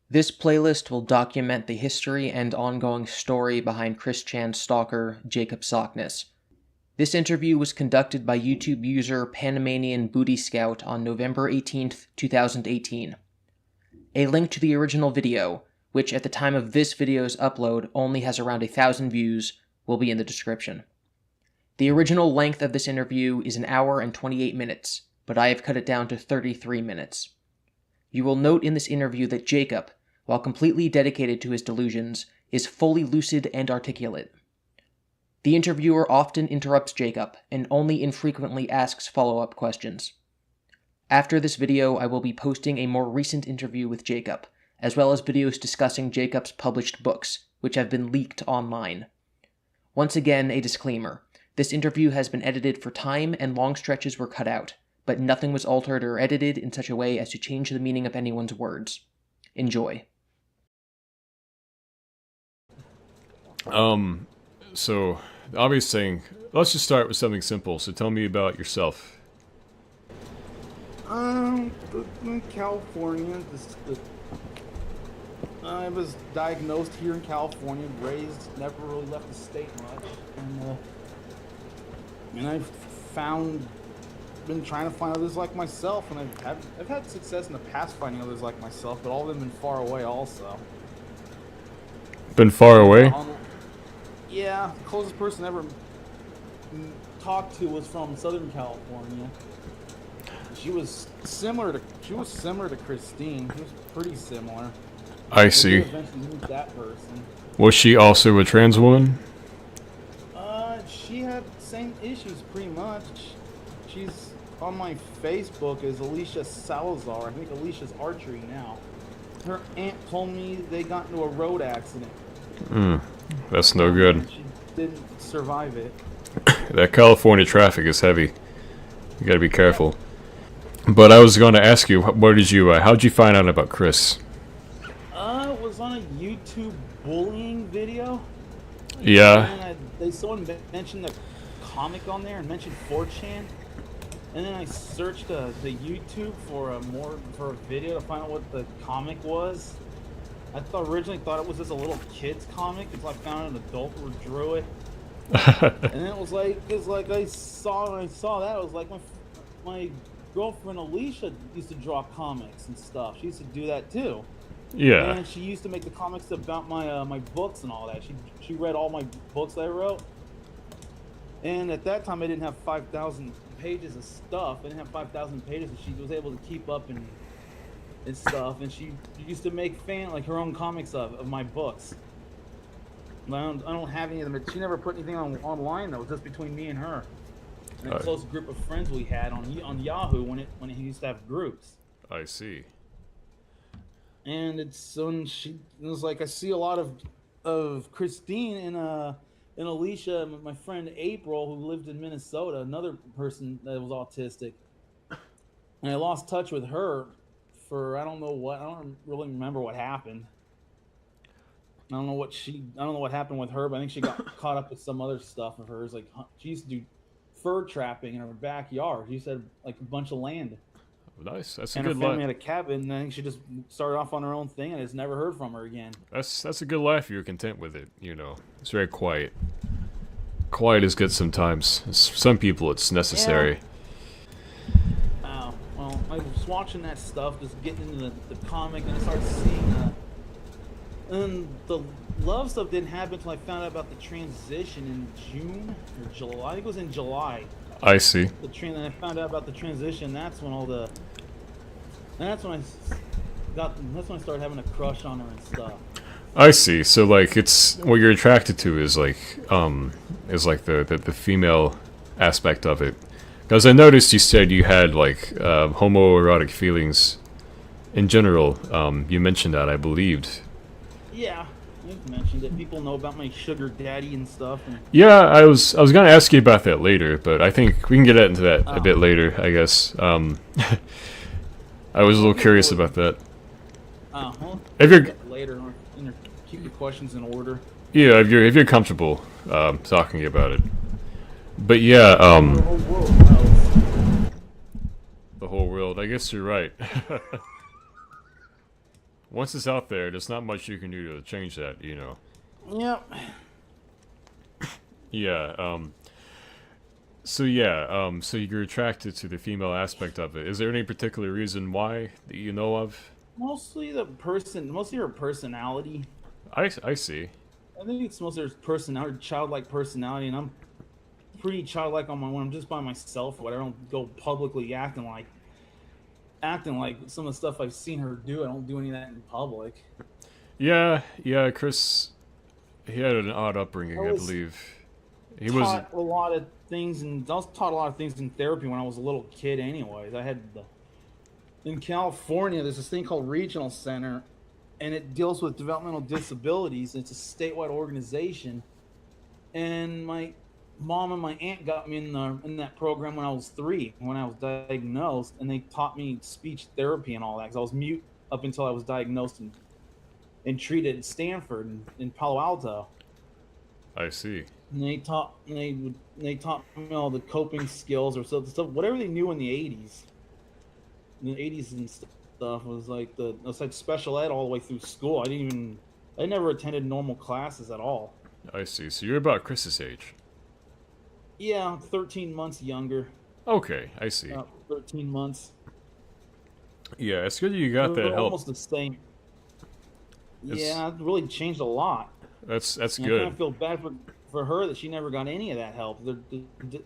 This playlist will document the history and ongoing story behind Chris Chan's stalker, Jacob Sockness. This interview was conducted by YouTube user PanamonianBootyScout on November 18th, 2018. A link to the original video, which at the time of this video's upload only has around 1,000 views, will be in the description. The original length of this interview is 1 hour and 28 minutes, but I have cut it down to 33 minutes. You will note in this interview that Jacob, while completely dedicated to his delusions, is fully lucid and articulate. The interviewer often interrupts Jacob and only infrequently asks follow-up questions. After this video, I will be posting a more recent interview with Jacob, as well as videos discussing Jacob's published books, which have been leaked online. Once again, a disclaimer. This interview has been edited for time and long stretches were cut out, but nothing was altered or edited in such a way as to change the meaning of anyone's words. Enjoy. So, the obvious thing, let's just start with something simple. So tell me about yourself. In California, I was diagnosed here in California, raised, never really left the state much, and I've been trying to find others like myself, and I've had success in the past finding others like myself, but all of them have been far away also. Been far away? Yeah, the closest person I ever talked to was from Southern California. She was similar to Christine. She was pretty similar. I see. Eventually meet that person. Was she also a trans woman? She had the same issues pretty much. She's on my Facebook as Alicia Salazar. I think Alicia's archery now. Her aunt told me they got into a road accident. That's no good. She didn't survive it. That California traffic is heavy. You gotta be careful. But I was gonna ask you, how'd you find out about Chris? It was on a YouTube bullying video. Yeah. And someone mentioned the comic on there and mentioned 4chan. And then I searched the YouTube for a video to find out what the comic was. I originally thought it was just a little kid's comic until I found an adult who drew it. And then it was like, I saw that, it was like my girlfriend Alicia used to draw comics and stuff. She used to do that too. Yeah. And she used to make the comics about my books and all that. She read all my books that I wrote. And at that time I didn't have 5,000 pages of stuff. I didn't have 5,000 pages, and she was able to keep up and stuff. And she used to make her own comics of my books. I don't have any of them. She never put anything online though. It was just between me and her. And a close group of friends we had on Yahoo when it used to have groups. I see. And it was like I see a lot of Christine and Alicia, my friend April, who lived in Minnesota, another person that was autistic. And I lost touch with her for I don't really remember what happened. I don't know what happened with her, but I think she got caught up with some other stuff of hers. Like she used to do fur trapping in her backyard. She used to have like a bunch of land. Nice. That's a and good her family life. had a cabin, and I think she just started off on her own thing, and I just never heard from her again. That's a good life. You're content with it. It's very quiet. Quiet is good sometimes. Some people, it's necessary. Yeah. Well, I was watching that stuff, just getting into the comic, and I started seeing. And the love stuff didn't happen until I found out about the transition in June or July. I think it was in July. I see. And I found out about the transition. That's when That's when I started having a crush on her and stuff. I see. So like, it's what you're attracted to is like the female aspect of it. Because I noticed you said you had like homoerotic feelings in general. You mentioned that, I believed. Yeah. You mentioned it. People know about my sugar daddy and stuff. Yeah, I was gonna ask you about that later, but I think we can get into that a bit later, I guess. I was a little curious about that. Well, If you're later, keep your questions in order. Yeah, if you're comfortable talking about it. But yeah, The whole world knows. the whole world. I guess you're right. once it's out there, there's not much you can do to change that, Yep. Yeah, so so you're attracted to the female aspect of it. Is there any particular reason why that you know of? Mostly her personality. I see. I think it's mostly her personality, childlike personality, and I'm pretty childlike on my when I'm just by myself or whatever. I don't go publicly acting like some of the stuff I've seen her do. I don't do any of that in public. Yeah, Chris, he had an odd upbringing, I believe. He was taught a lot of things, and I was taught a lot of things in therapy when I was a little kid. Anyways, in California, there's this thing called Regional Center, and it deals with developmental disabilities. It's a statewide organization, and my mom and my aunt got me in that program when I was 3, when I was diagnosed, and they taught me speech therapy and all that because I was mute up until I was diagnosed and treated at Stanford in Palo Alto. I see. And they taught me all the coping skills or stuff, whatever they knew in the 80s. In the 80s and stuff was like it was like special ed all the way through school. I never attended normal classes at all. I see. So you're about Chris's age. Yeah, 13 months younger. Okay, I see. 13 months. Yeah, it's good you got that help. Almost the same. Yeah, it really changed a lot. That's good. I kind of feel bad for her that she never got any of that help.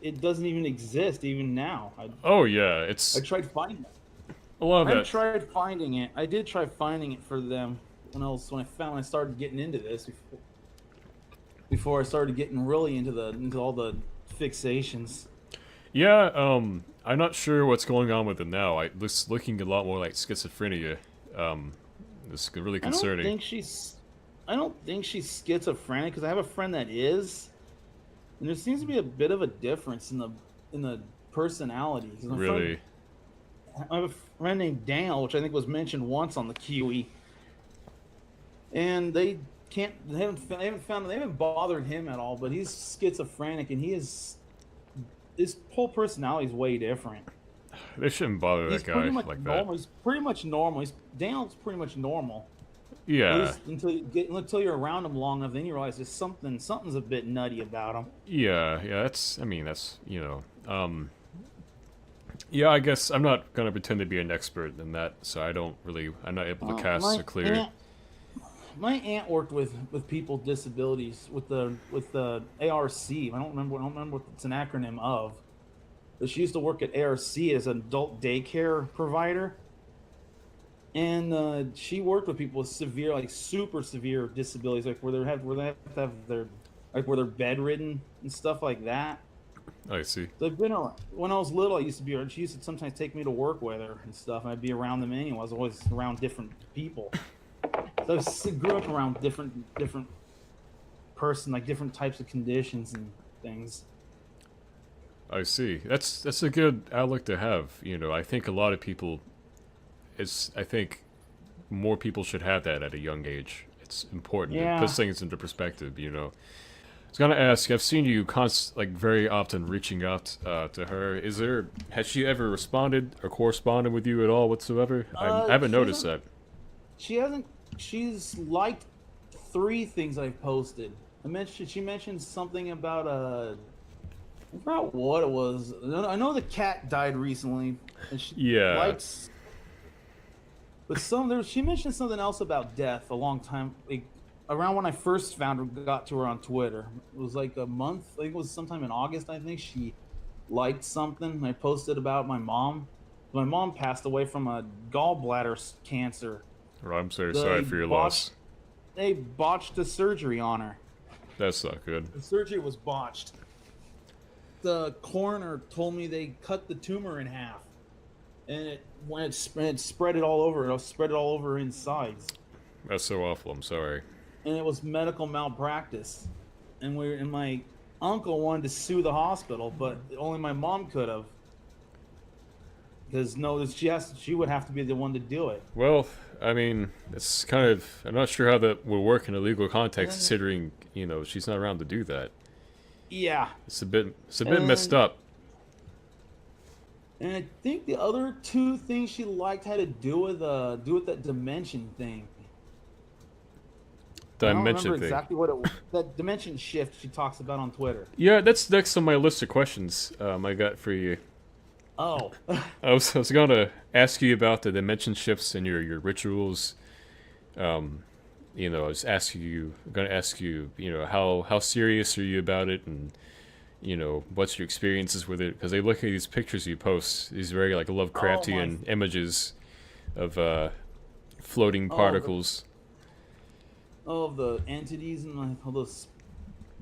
It doesn't even exist even now. I I tried finding it. I love that. I tried finding it. I did try finding it for them when I started getting into this. Before I started getting really into all the fixations. Yeah, I'm not sure what's going on with it now. It's looking a lot more like schizophrenia. It's really concerning. I don't think she's schizophrenic because I have a friend that is, and there seems to be a bit of a difference in the personality. Really? I have a friend named Daniel, which I think was mentioned once on the Kiwi, and they haven't bothered him at all. But he's schizophrenic, and his whole personality is way different. They shouldn't bother that guy like normal. that. He's pretty much normal. Daniel's pretty much normal. Yeah. Until you're around him long enough, then you realize there's something's a bit nutty about him. Yeah. That's yeah, I guess I'm not gonna pretend to be an expert in that, so I'm not able to cast a clear. My aunt worked with people with disabilities with the ARC. I don't remember what it's an acronym of. But she used to work at ARC as an adult daycare provider. And she worked with people with severe, like super severe disabilities, like where they have to have where they're bedridden and stuff like that. I see. So I've been around. When I was little, she used to sometimes take me to work with her and stuff, and I'd be around them anyway. I was always around different people. So I grew up around different like different types of conditions and things. I see. That's a good outlook to have. I think a lot of people. I think more people should have that at a young age. It's important. Yeah. It puts things into perspective. I was gonna ask. I've seen you very often reaching out to her. Has she ever responded or corresponded with you at all whatsoever? I haven't noticed that. She hasn't. She's liked 3 things I've posted. She mentioned something about I forgot what it was. I know the cat died recently. And she likes. But she mentioned something else about death a long time. Around when I first got to her on Twitter. It was like a month. I think it was sometime in August. I think she liked something. I posted about my mom. My mom passed away from a gallbladder cancer. Well, I'm sorry for your loss. They botched the surgery on her. That's not good. The surgery was botched. The coroner told me they cut the tumor in half, and it spread it all over. It spread it all over her insides. That's so awful. I'm sorry. And it was medical malpractice, and my uncle wanted to sue the hospital, but only my mom could have. Because she would have to be the one to do it. Well, I mean, it's kind of. I'm not sure how that would work in a legal context, considering she's not around to do that. Yeah, it's a bit messed up. And I think the other two things she liked had to do with that dimension thing. I don't Dimension remember thing. exactly what it was. That dimension shift she talks about on Twitter. Yeah, that's next on my list of questions I got for you. Oh. I was gonna ask you about the dimension shifts and your rituals. You know, I was gonna ask you, you know, how serious are you about it, and you know, what's your experiences with it? Because they look at these pictures you post, these very like Lovecraftian images of floating particles. Of the entities and like all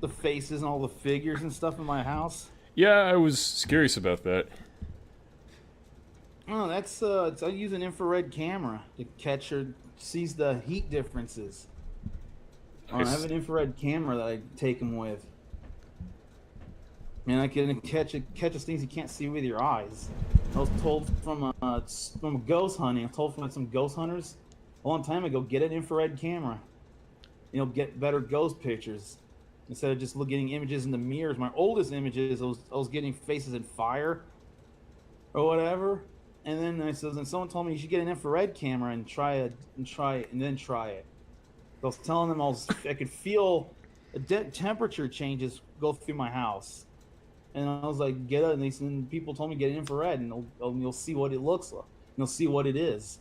the faces and all the figures and stuff in my house. Yeah, I was curious about that. Oh, that's I use an infrared camera to catch or sees the heat differences. I have an infrared camera that I take them with. And I can catches things you can't see with your eyes. I was told from ghost hunting. I was told from some ghost hunters a long time ago, get an infrared camera. You'll get better ghost pictures instead of just getting images in the mirrors. My oldest images, I was getting faces in fire or whatever. And then someone told me you should get an infrared camera and try it. I was telling them I could feel the temperature changes go through my house. And I was like, get it. And people told me get an infrared, and you'll see what it looks like. You'll see what it is.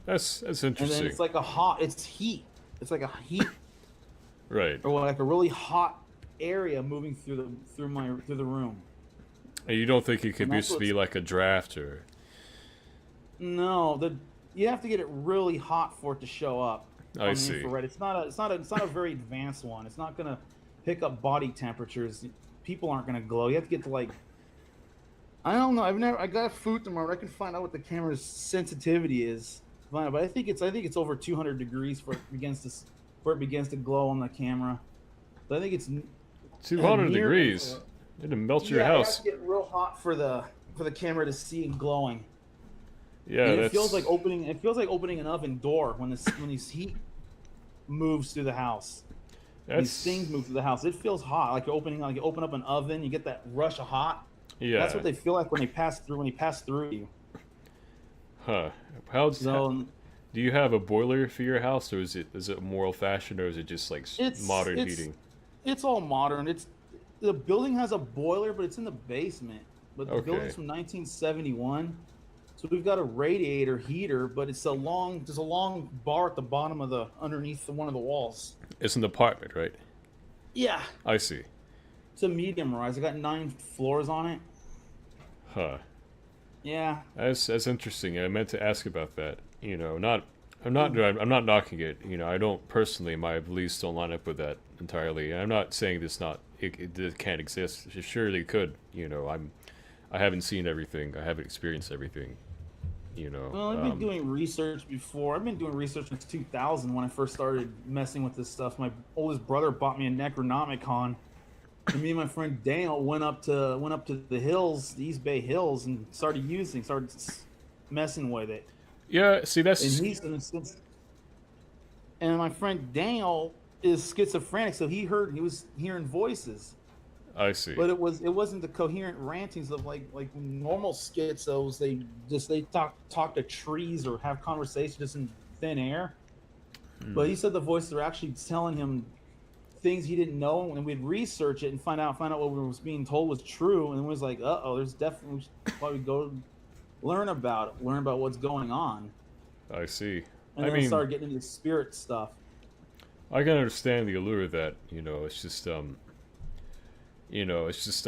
That's interesting. And then it's like it's heat. It's like a heat, right? Or like a really hot area moving through the room. And you don't think it could just be like a draft or? No, you have to get it really hot for it to show up. I see. Infrared. It's not a very advanced one. It's not gonna pick up body temperatures. People aren't gonna glow. You have to get to like, I don't know. I got a food tomorrow. I can find out what the camera's sensitivity is. But I think it's over 200 degrees for it begins to glow on the camera. But I think it's 200 degrees. It'll melt your house. It has to get real hot for the camera to see it glowing. Yeah, and it feels like opening an oven door when this heat moves through the house. These things move through the house. It feels hot, like you open up an oven. You get that rush of hot. Yeah, that's what they feel like when they pass through you. Huh? Do you have a boiler for your house, or is it more old-fashioned, or is it just like modern heating? It's all modern. The building has a boiler, but it's in the basement. But the building's from 1971. So we've got a radiator heater, but there's a long bar at the bottom underneath one of the walls. It's an apartment, right? Yeah. I see. It's a medium rise. I got 9 floors on it. Huh. Yeah. That's interesting. I meant to ask about that. You know, I'm not knocking it. You know, I don't personally. My beliefs don't line up with that entirely. And I'm not saying it can't exist. It surely could. You know, I haven't seen everything. I haven't experienced everything. You know. Well, I've been doing research before. I've been doing research since 2000 when I first started messing with this stuff. My oldest brother bought me a Necronomicon, and me and my friend Daniel went up to the hills, the East Bay Hills, and started messing with it. Yeah, see that's. And my friend Daniel is schizophrenic, so he was hearing voices. I see. But it wasn't the coherent rantings of like normal schizos. They talk to trees or have conversations just in thin air. But he said the voices are actually telling him things he didn't know, and we'd research it and find out what was being told was true, and it was like, there's definitely we should probably go learn about what's going on. I see. And then we started getting into spirit stuff. I can understand the allure of that. You know, it's just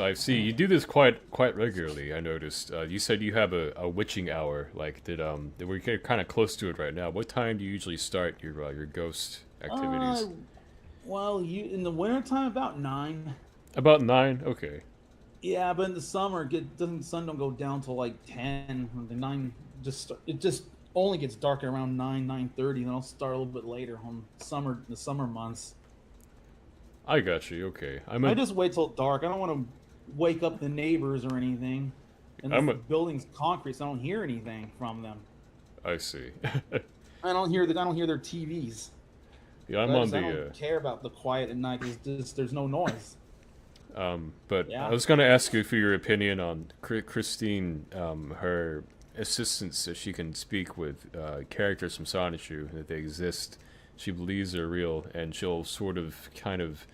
I see you do this quite regularly. I noticed. You said you have a witching hour. Like, we're kind of close to it right now. What time do you usually start your ghost activities? In the wintertime, about 9. About 9, okay. Yeah, but in the summer, the sun don't go down till like 10. The 9 it just only gets dark at around 9:30, and I'll start a little bit later on the summer months. I got you. Okay, I just wait till dark. I don't want to wake up the neighbors or anything. And the building's concrete, so I don't hear anything from them. I see. I don't hear their TVs. Yeah, I don't care about the quiet at night because there's no noise. But Yeah. I was going to ask you for your opinion on Christine, her assistance, so she can speak with characters from Sonichu, that they exist. She believes they're real, and she'll sort of, kind of,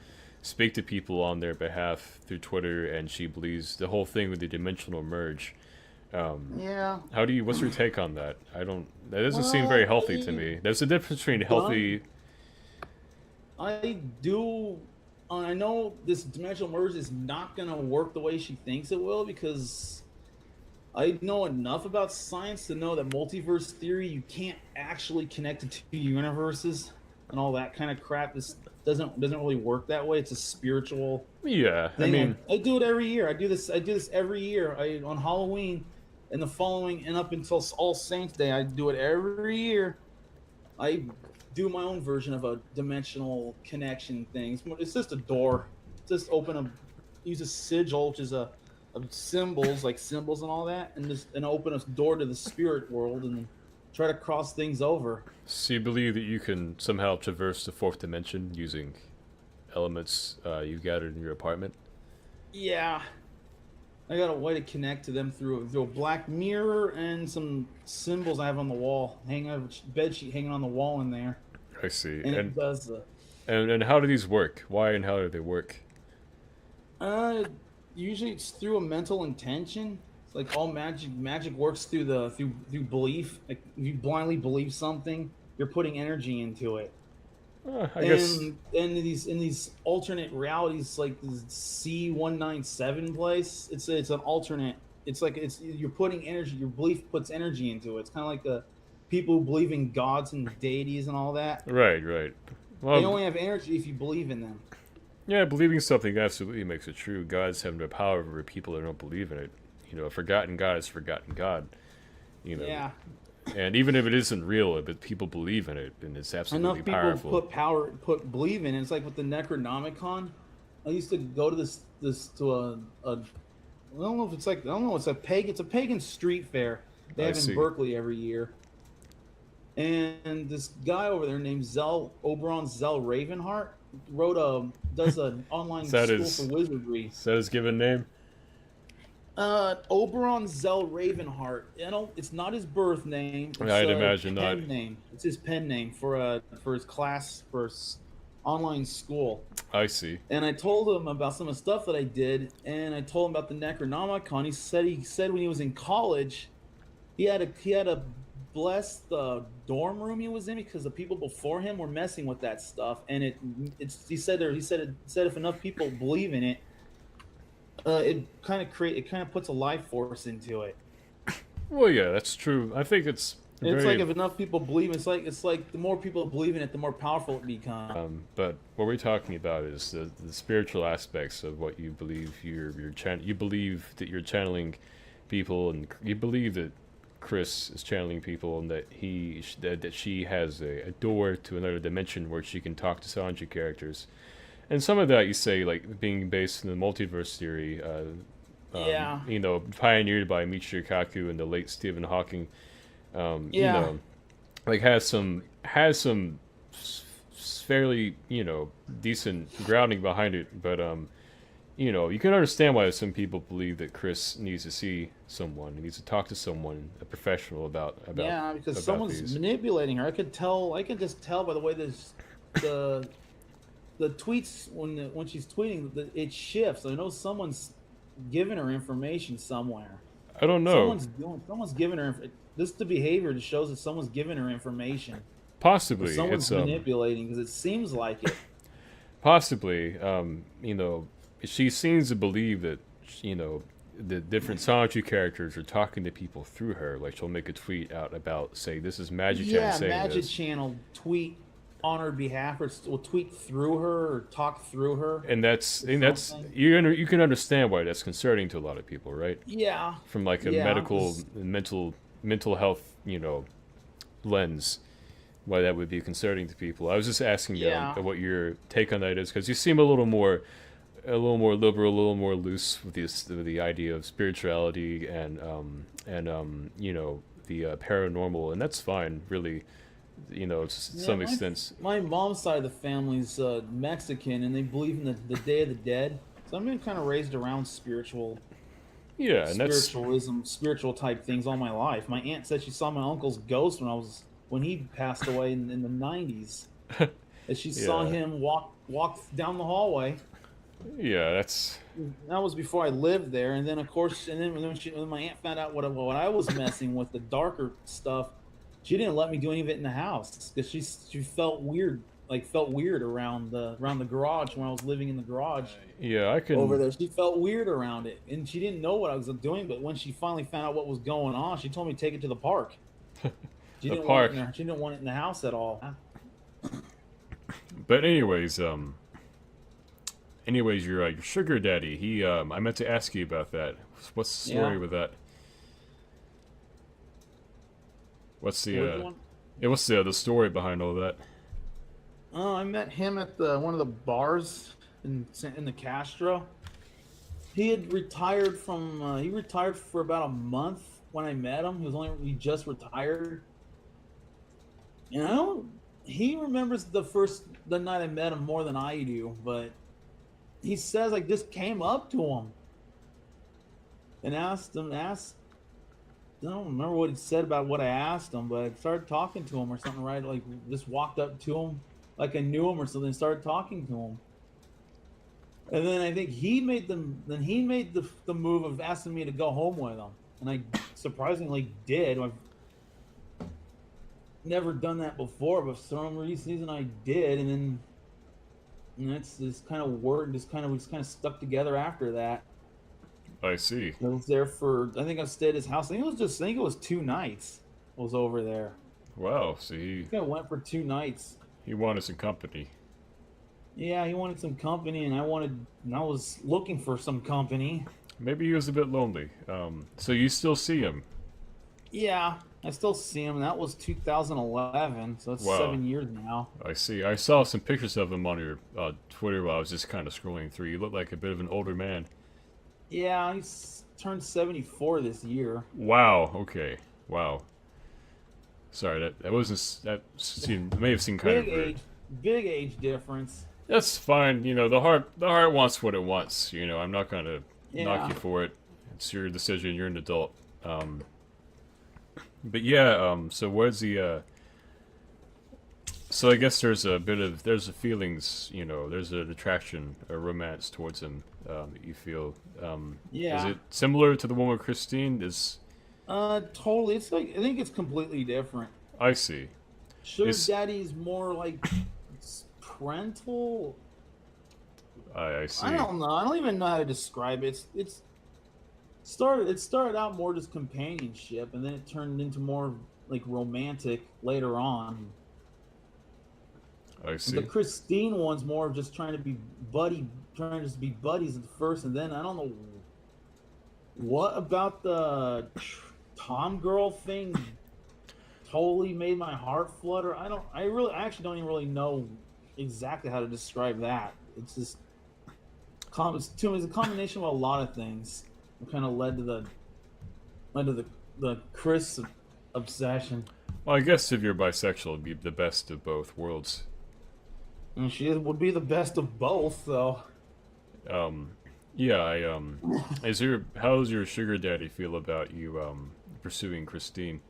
speak to people on their behalf through Twitter, and she believes the whole thing with the dimensional merge. Yeah. What's your take on that? That doesn't seem Well, very healthy to me. There's a difference between healthy. I do. I know this dimensional merge is not going to work the way she thinks it will, because I know enough about science to know that multiverse theory, you can't actually connect the two universes and all that kind of crap. This doesn't really work that way. It's a spiritual Yeah, I thing. mean, I do it every year. I do this every year. On Halloween and the following and up until All Saints Day, I do it every year. I do my own version of a dimensional connection thing. It's just a door. Just use a sigil, which is a symbols, like symbols and all that, and open a door to the spirit world and try to cross things over. so you believe that you can somehow traverse the fourth dimension using elements you gathered in your apartment? Yeah, I got a way to connect to them through a black mirror and some symbols I have on the wall. I have a bed sheet hanging on the wall in there. I see. And it does. And how do these work? Why and how do they work? Usually it's through a mental intention. It's like all magic works through belief. Like if you blindly believe something, you're putting energy into it. I guess. And in these alternate realities, like the C197 place, it's an alternate. It's like you're putting energy. Your belief puts energy into it. It's kind of like the people who believe in gods and deities and all that. Right. Well, They only have energy if you believe in them. yeah, believing something absolutely makes it true. Gods have no power over people that don't believe in it. A forgotten God is forgotten God. Yeah. And even if it isn't real, if people believe in it, then it's absolutely Enough people powerful. believe in it. It's like with the Necronomicon. I used to go to I don't know if it's it's a pagan street fair they I have see. in Berkeley every year. And this guy over there named Oberon Zell Ravenheart does an online school for wizardry. Is that his given name? Oberon Zell Ravenheart. It's not his birth name. It's I'd imagine not. Name. It's his pen name for his class for his online school. I see. And I told him about some of the stuff that I did, and I told him about the Necronomicon. He said when he was in college, he had to bless the dorm room he was in because the people before him were messing with that stuff. And he said if enough people believe in it, it kind of puts a life force into it. Well, yeah, that's true. I think it's like if enough people believe, it's like the more people believe in it, the more powerful it becomes. But what we're talking about is the spiritual aspects of what you believe. You believe that you're channeling people, and you believe that Chris is channeling people, and that that she has a door to another dimension where she can talk to Sanji characters. And some of that you say, like, being based in the multiverse theory, Yeah. Pioneered by Michio Kaku and the late Stephen Hawking. Yeah. Like has some fairly, decent grounding behind it, but you can understand why some people believe that Chris needs to see someone, he needs to talk to someone, a professional about Yeah, because about someone's these. manipulating her. I could just tell by the way the tweets when she's tweeting, it shifts. I know someone's giving her information somewhere. I don't know. Someone's giving her the behavior just shows that someone's giving her information. Possibly Someone's it's manipulating because it seems like it. possibly she seems to believe that the different Sonichu characters are talking to people through her. Like she'll make a tweet out about, say, this is Magic Chan saying Magic this. Channel tweet on her behalf, or will tweet through her or talk through her. And that's you can understand why that's concerning to a lot of people, right? Yeah. From like a medical, mental health, lens, why that would be concerning to people. I was just asking what your take on that is, because you seem a little more liberal, a little more loose with the idea of spirituality and the paranormal, and that's fine, really. To some extent. My mom's side of the family's Mexican, and they believe in the Day of the Dead. So I've been kind of raised around Yeah, and that's spiritualism, spiritual type things all my life. My aunt said she saw my uncle's ghost when he passed away in the 90s. And she saw yeah, him walk down the hallway. yeah, that's That was before I lived there, and then of course, and then when my aunt found out what I was messing with, the darker stuff, she didn't let me do any of it in the house because she felt weird, felt weird around the garage when I was living in the garage yeah. I over can. there. She felt weird around it, and she didn't know what I was doing. But when she finally found out what was going on, she told me to take it to the park. She The didn't want it in park. her. She didn't want it in the house at all. But anyways, your sugar daddy. He I meant to ask you about that. What's the story Yeah. with that? What's the Which one? yeah, what's the story behind all that? Oh, I met him at one of the bars in the Castro. He had retired from. He retired for about a month when I met him. He just retired, and I don't. He remembers the night I met him more than I do, but he says I just came up to him and asked. I don't remember what he said about what I asked him, but I started talking to him or something, right? Like just walked up to him like I knew him or something, and started talking to him. And then I think he made the move of asking me to go home with him, and I surprisingly did. I've never done that before, but for some reason I did, and then that's just kind of word, we just kind of stuck together after that. I see. I was there for I think I stayed at his house. I think it was 2 nights. I was over there. Wow. So I think I went for 2 nights. he wanted some company. Yeah, he wanted some company, and I was looking for some company. Maybe he was a bit lonely. So you still see him? Yeah, I still see him. That was 2011, so it's Wow. 7 years now. I see. I saw some pictures of him on your Twitter while I was just kind of scrolling through. You look like a bit of an older man. Yeah, he's turned 74 this year. Wow. Okay. Wow. Sorry, that wasn't may have seemed kind of rude. Big age difference. That's fine. You know, the heart wants what it wants. You know, I'm not gonna knock Yeah. you for it. It's your decision. You're an adult. But yeah. So where's the? So I guess there's a feelings. You know, there's an attraction, a romance towards him that you feel. Yeah. Is it similar to the one with Christine? Totally. It's like I think it's completely different. I see. Sugar Is Daddy's more like parental. I see. I don't know. I don't even know how to describe it. It started out more just companionship, and then it turned into more like romantic later on. I see. The Christine one's more of just trying to be trying to just be buddies at first, and then I don't know what about the Tom girl thing totally made my heart flutter. I actually don't even really know exactly how to describe that. It's just it's a combination of a lot of things that kind of led to the Chris obsession. Well, I guess if you're bisexual, it'd be the best of both worlds. And she would be the best of both, though. Yeah, how's your sugar daddy feel about you pursuing Christine?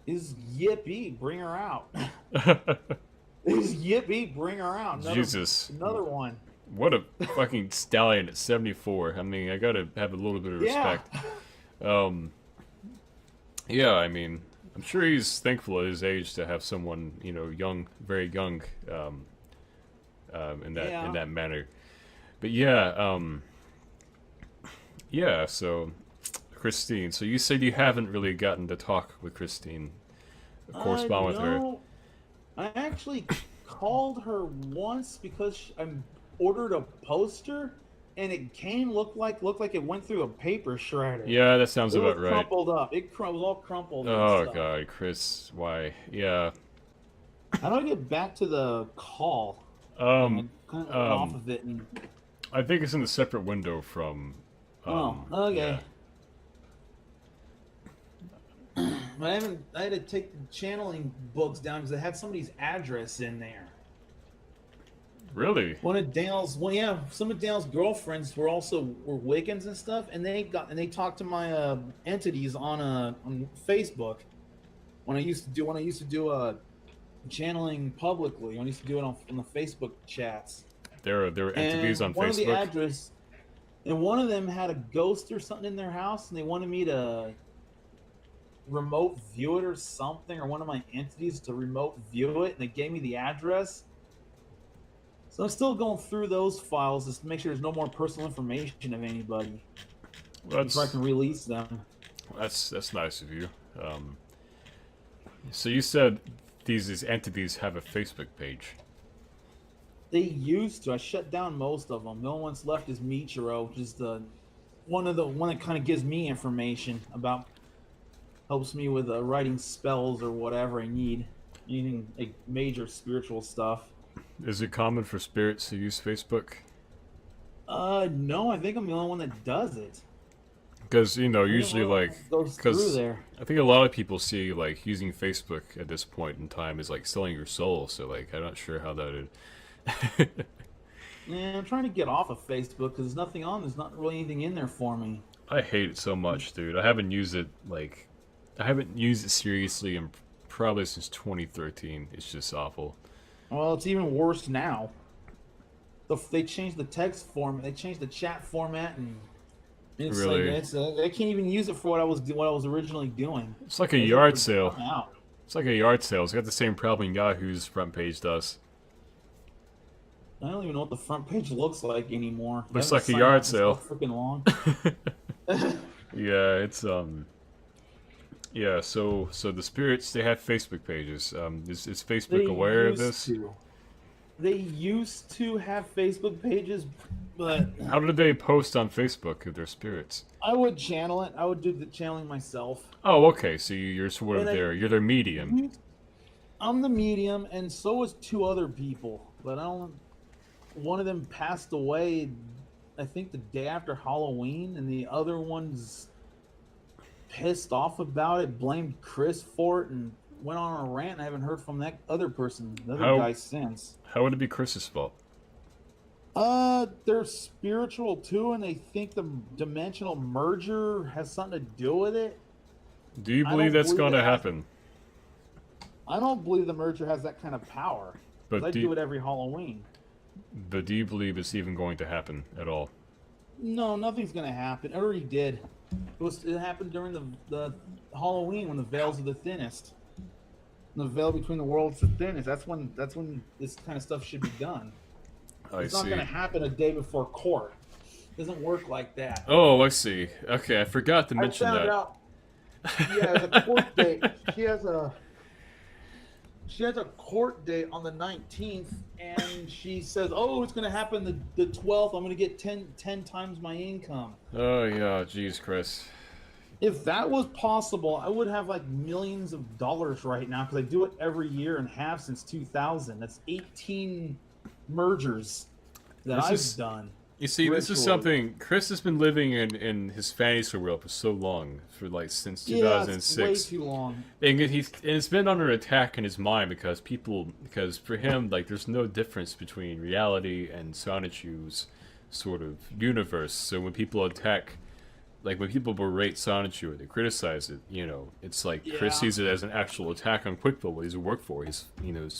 Is yippee, bring her out. Is yippee, bring her out. Jesus. Another one. What a fucking stallion at 74. I mean, I gotta have a little bit of respect. Yeah, I mean, I'm sure he's thankful at his age to have someone, you know, young, very young, in that manner. But yeah, yeah. So, Christine. So you said you haven't really gotten to talk with Christine, correspond with her. No, I actually called her once because I ordered a poster, and it looked like it went through a paper shredder. Yeah, that sounds about right. Crumpled up. It was all crumpled. Oh God, Chris, why? Yeah. How do I get back to the call? Kind of off of it. And... I think it's in a separate window from. Okay. Yeah. I had to take the channeling books down because I had somebody's address in there. Really? One of Dale's, well, yeah, some of Dale's girlfriends were Wiccans and stuff, and they talked to my entities on Facebook when I used to do channeling publicly. When I used to do it on the Facebook chats. There were entities on One of the Facebook. address, and one of them had a ghost or something in their house, and they wanted me to remote view it or something, or one of my entities to remote view it, and they gave me the address. So I'm still going through those files just to make sure there's no more personal information of anybody before I can release them. That's nice of you. So you said these entities have a Facebook page. They used to. I shut down most of them. The only one's left is Michiro, which is the one that kind of gives me information about, helps me with writing spells or whatever I need, anything like major spiritual stuff. Is it common for spirits to use Facebook? No, I think I'm the only one that does it. Because, you know, usually, like, goes through there. I think a lot of people see, like, using Facebook at this point in time is, like, selling your soul, so, like, I'm not sure how that would... Yeah, I'm trying to get off of Facebook because there's nothing on. There's not really anything in there for me. I hate it so much, dude. I haven't used it, like... I haven't used it seriously in probably since 2013. It's just awful. Well, it's even worse now. They changed the text format. They changed the chat format, and it's really? like I can't even use it for what I was originally doing. It's like a yard sale. It's like a yard sale. It's got the same problem Yahoo's front page does. I don't even know what the front page looks like anymore. Looks like a yard sale. Freaking long. Yeah, it's yeah. So the spirits, they have Facebook pages. Is Facebook aware of this? They used to have Facebook pages, but how did they post on Facebook if they're spirits? I would channel it. I would do the channeling myself. Oh, okay. So you're sort of you're their medium. I'm the medium, and so is two other people. But I don't. One of them passed away, I think the day after Halloween, and the other one's pissed off about it, blamed Chris for it, and went on a rant. I haven't heard from that other person, the other guy, since. How would it be Chris's fault? They're spiritual too, and they think the dimensional merger has something to do with it. Do you believe that's going to happen? I don't believe the merger has that kind of power. But I do it every Halloween. But do you believe it's even going to happen at all? No, nothing's going to happen. It already did. It happened during the Halloween when the veils are the thinnest. The veil between the worlds is the thinnest. That's when this kind of stuff should be done. It's not going to happen a day before court. It doesn't work like that. Oh, I see. Okay, I forgot to mention that. Out, yeah, the court date. She has a court date on the 19th, and she says, "Oh, it's going to happen the 12th. I'm going to get 10 times my income." Oh yeah, jeez, Chris. If that was possible, I would have like millions of dollars right now because I do it every year and have since 2000. That's 18 mergers that I've done. You see, this is something Chris has been living in his fantasy world for so long, for like since 2006. Yeah, it's way too long. And it's been under attack in his mind because for him, like, there's no difference between reality and Sonichu's sort of universe. So when people attack, like when people berate Sonichu or they criticize it, you know, it's like Chris sees it as an actual attack on Quickville, what he's worked for, his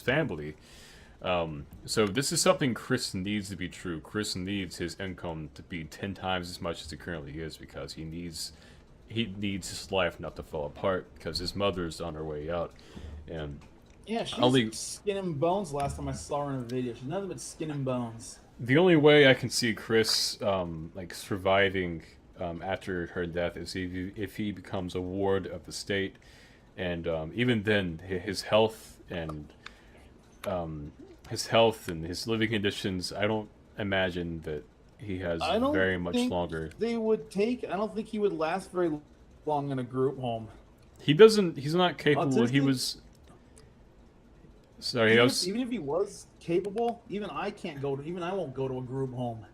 family. So this is something Chris needs to be true. Chris needs his income to be 10 times as much as it currently is because he needs his life not to fall apart because his mother's on her way out. And yeah, she's skin and bones last time I saw her in a video. She's nothing but skin and bones. The only way I can see Chris like surviving after her death is if he becomes a ward of the state, and even then his health and his living conditions, I don't imagine that he has very much longer. I don't think he would last very long in a group home. He's not capable. Autistic? He was... Sorry, even if he was capable, even I won't go to a group home.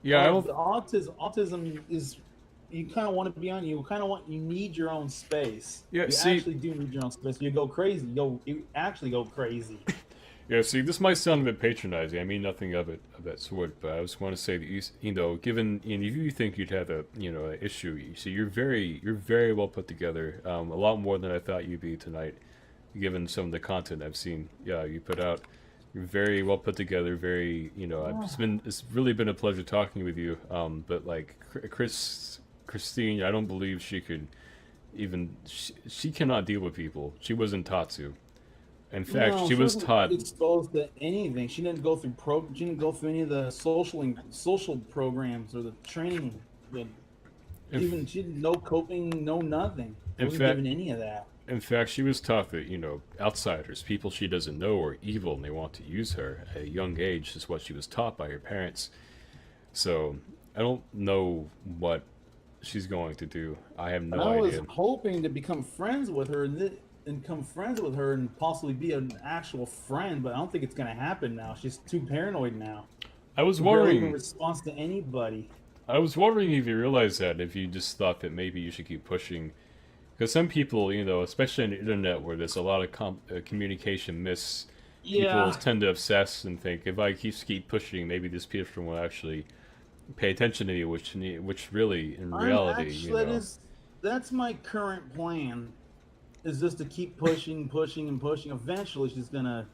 Yeah, autism is, you kind of want to be on. You need your own space. Yeah, you actually do need your own space. You go crazy. You actually go crazy. Yeah, see, this might sound a bit patronizing. I mean nothing of that sort, but I just want to say that you know, given if you think you'd have a an issue, you see, you're very well put together. A lot more than I thought you'd be tonight, given some of the content I've seen. Yeah, you put out. You're very well put together. Very, it's really been a pleasure talking with you. But like Christine, I don't believe she could even. She cannot deal with people. She wasn't taught to. In fact, No, she she was wasn't taught. exposed to anything. She didn't go through She didn't go through any of the social programs or the training. The, In, Even she didn't know coping, no nothing. She in wasn't fact, given any of that. in fact, she was taught that outsiders, people she doesn't know, are evil and they want to use her at a young age. Is what she was taught by her parents. So I don't know what she's going to do. I have And no I was idea. hoping to become friends with her and become friends with her and possibly be an actual friend, but I don't think it's gonna happen now. She's too paranoid now. I was She barely even wondering. responds to anybody. I was wondering if you realized that, if you just thought that maybe you should keep pushing. Because some people, especially on the internet where there's a lot of communication miss, people Yeah, tend to obsess and think, if I keep pushing, maybe this person will actually pay attention to me, which really, in I'm reality, actually that's my current plan. Is just to keep pushing, pushing, and pushing. Eventually, she's gonna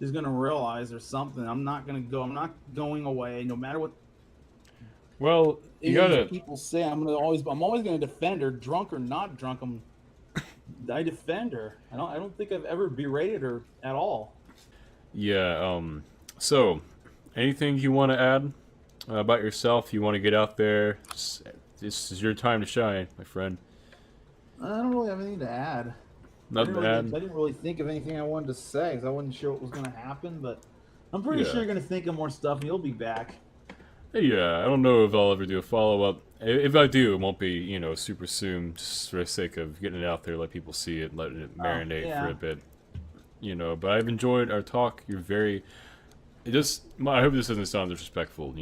realize there's something. I'm not gonna go. I'm not going away, no matter what well, you any of these gotta, people say. I'm always gonna defend her, drunk or not drunk. I defend her. I don't think I've ever berated her at all. yeah, so, anything you want to add about yourself? You want to get out there? This is your time to shine, my friend. I don't really have anything to add. Nothing to I add? didn't really think of anything I wanted to say because I wasn't sure what was gonna happen. But I'm pretty Yeah. sure you're gonna think of more stuff, and you'll be back. Yeah, I don't know if I'll ever do a follow-up. If I do, it won't be, super soon, just for the sake of getting it out there, let people see it, letting it marinate for Yeah. a bit. But I've enjoyed our talk. I hope this doesn't sound disrespectful.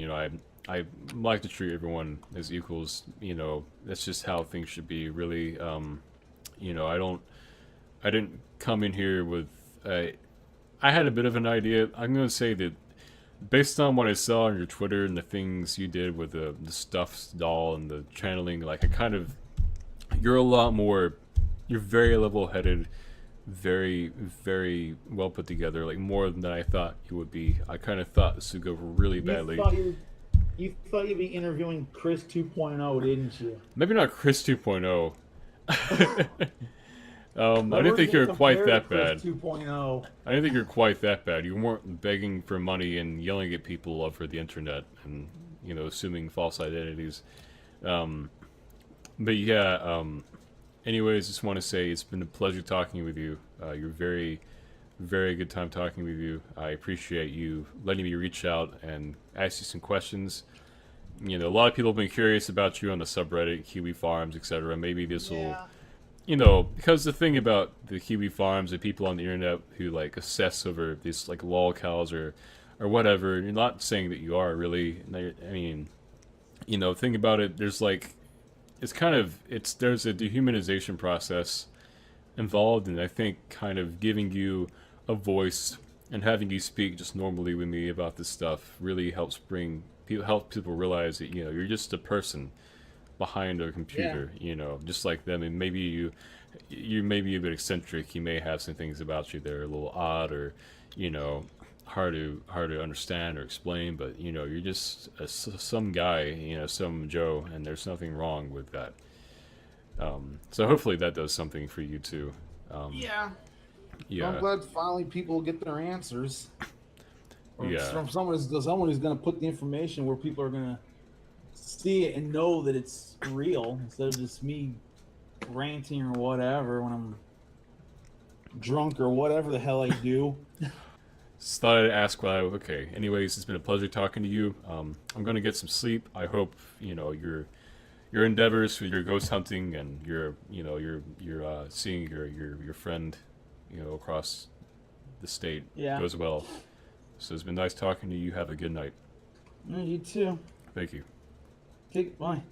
I like to treat everyone as equals. That's just how things should be, really. I didn't come in here with, I had a bit of an idea. I'm going to say that based on what I saw on your Twitter and the things you did with the stuffed doll and the channeling, like you're a lot more, you're very level-headed, very, very well put together, like more than I thought you would be. I kind of thought this would go really badly. You thought you'd be interviewing Chris 2.0, didn't you? Maybe not Chris 2.0. I But didn't we're think gonna you're quite compare that to Chris bad. 2.0. I didn't think you're quite that bad. You weren't begging for money and yelling at people over the internet and, assuming false identities. Um, but yeah, anyways, just want to say it's been a pleasure talking with you. You're very, very good time talking with you. I appreciate you letting me reach out and ask you some questions. A lot of people have been curious about you on the subreddit, Kiwi Farms, etc. Maybe this will, because the thing about the Kiwi Farms and people on the internet who like obsess over these like lol cows or whatever. You're not saying that you are really. I mean, think about it. There's like, there's a dehumanization process involved, and I think kind of giving you a voice and having you speak just normally with me about this stuff really helps help people realize that you're just a person behind a computer, just like them, and maybe you may be a bit eccentric. You may have some things about you that are a little odd or hard to understand or explain, but you're just some guy, some Joe, and there's nothing wrong with that. So hopefully that does something for you too. Yeah. Yeah. I'm glad finally people get their answers. Yeah. From someone who's going to put the information where people are going to see it and know that it's real instead of just me ranting or whatever when I'm drunk or whatever the hell I do. Just thought I'd ask okay. Anyways, it's been a pleasure talking to you. I'm gonna get some sleep. I hope your endeavors with your ghost hunting and your seeing your friend across the state goes well. So it's been nice talking to you. Have a good night. You too. Thank you. Okay, bye.